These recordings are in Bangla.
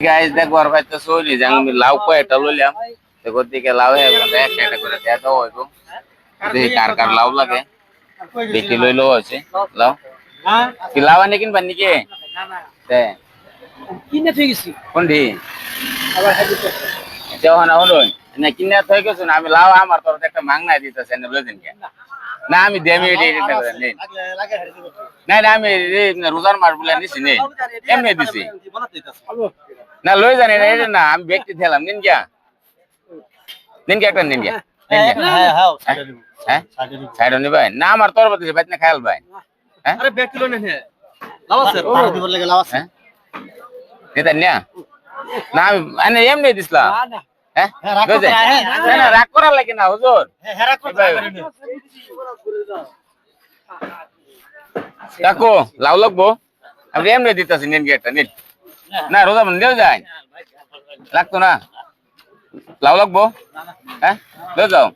গাইস দেখো আর ভাই তো সরি যে আমি লাউ কয়টা লইলাম দেখো দিকে লাউ হে একটা করে দেয়া দাও হইবো দেখি কার কার লাউ লাগে বেশি লইলো আছে লাউ কি লাউ আনে কিনবা নাকি না না তে কিনে থই গেছি কোনডি আবার হাজিতে যাও না হলো না কিনে থই গেছ না আমি লাউ আমার তোর একটা মাংনা দিতেছে না লইছেন কি না আমি দেমি এটা করে নেই না না আমি রোজার মাস বলে নিছি নেই এমনি দিছি না লই জানি না এটা না আমি ব্যক্তি দিলাম নিন গিয়া একটা নিন গিয়া হ্যাঁ হ্যাঁ সাইড নিবাই না আমার তোর বলতে বাইত না খাইল ভাই হ্যাঁ আরে ব্যক্তি লই না লাও স্যার পাড়া দিবর লাগে লাও স্যার এটা নিয়া না আমি এমনি দিছলা না হ্যাঁ না না রাগ করা লাগে না হুজুর হ্যাঁ রাগ করতে কাকু লাউ লাগবো আমি এমনি দিতাছি নিন গিয়া একটা নিন না রোজা বন্ধ দেও যায় লাগতো না লাউ লাগবো হ্যাঁ লয়ে যাও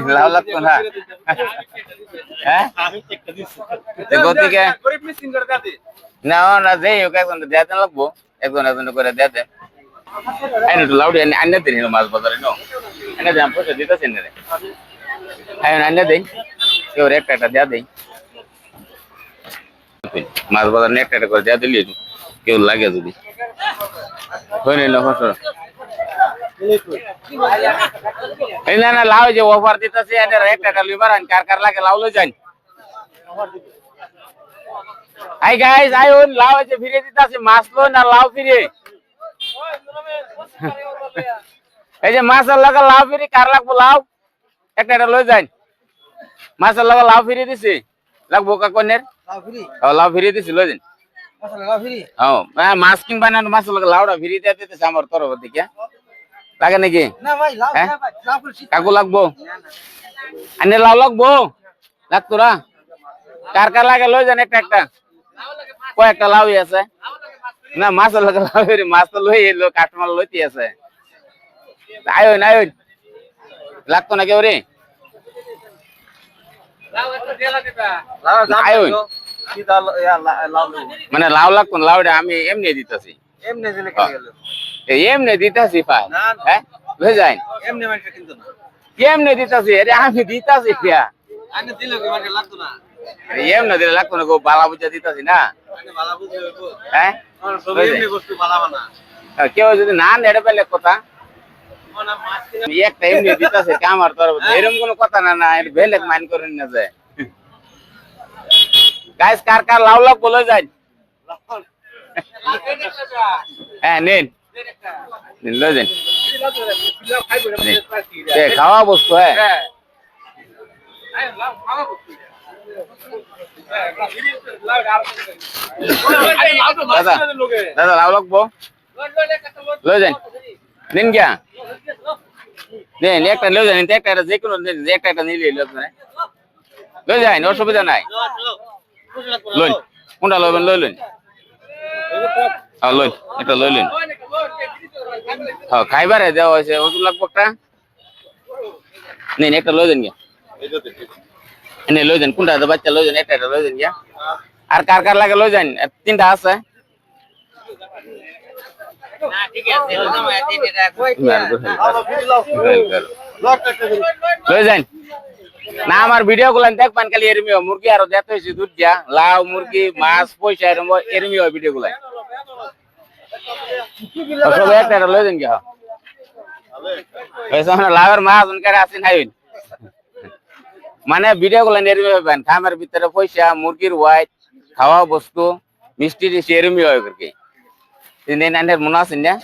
লাউ লাগতো না হ্যাঁ না না যাই হোক একজন দেওয়া লাগবো একজন একজন করে দেওয়া দেন লাউ আন্য দিন মাছ বাজারে নো এনে দেন পয়সা দিতেছেন রে আন্য দিন কেউ একটা দেওয়া দেয় মাছ বাজার একটা করে দেওয়া দিলি কেউ লাগে যদি না না লাউ যে অফার দিতেছে একটা লিবার কার কার লাগে লাউ লই যান হাই গাইস আইউন লাউ যে ফিরে দিতেছে মাছ লো না লাউ ফিরে এই যে মাছের লাগা লাউ ফিরে কার লাগবো লাউ একটা লই যান মাছের লাগা লাউ ফিরে দিছি লাগবো কাকনের লাউ ফিরে লাউ ফিরে দিছি লই যান মাছ কিনবা না মাছ লাউডা ফিরি দিতেছে আমার তরফ থেকে লাগে নাকি কাকু লাগবো আনে লাউ লাগবো লাগতো না কার কার লাগে লই যান একটা একটা কয়েকটা লাউ আছে না মাছ লাগে লাউ মাছ তো লই এলো কাস্টমার লইতে আছে আয়ন আয়ন লাগতো না কেউ রে আয়ন মানে লাউ লাগতো না লাউটা আমি এমনি দিতেছি এমনি দিতেছি পাই হ্যাঁ বুঝে যাই এমনি দিতেছি আরে আমি দিতেছি এমনি দিলে লাগতো না গো বালা বুঝা দিতেছি না হ্যাঁ কেউ যদি না নেড়ে পেলে কথা একটা এমনি দিতেছে আমার তোর এরকম কোনো কথা না না বেলেগ মাইন্ড করে না যায় গাইস কার কার লাউ লাউ বলে যায় হ্যাঁ নিন নিন লই যান খাওয়া বস্তু হ্যাঁ দাদা দাদা লাউ লাগবো লই যান নিন গিয়া নিন একটা লই যান একটা যে কোনো একটা নিলে লই যান অসুবিধা নাই লইন কোনটা লইবেন লই লইন লইন এটা লই লইন খাইবারে দেওয়া হয়েছে ওষুধ লাগবো একটা নিন একটা লই যান গিয়া এনে লই যান কোনটা বাচ্চা লই যান একটা লই যান গিয়া আর কার কার লাগে লই যান তিনটা আছে লই যান না আমার ভিডিও গুলো দেখবেন খালি এরমি মুরগি আরো দেখতে হয়েছে দুধ দিয়া লাউ মুরগি মাছ পয়সা এরমি হয় ভিডিও গুলো সবাই একটা লই যান গিয়া লাউয়ের মাছ উনকারে আসেন হাইন মানে ভিডিও গুলো এরমি হবেন খামের ভিতরে পয়সা মুরগির হোয়াইট খাওয়া বস্তু মিষ্টি এরমি হয় আর কি মনে আছেন না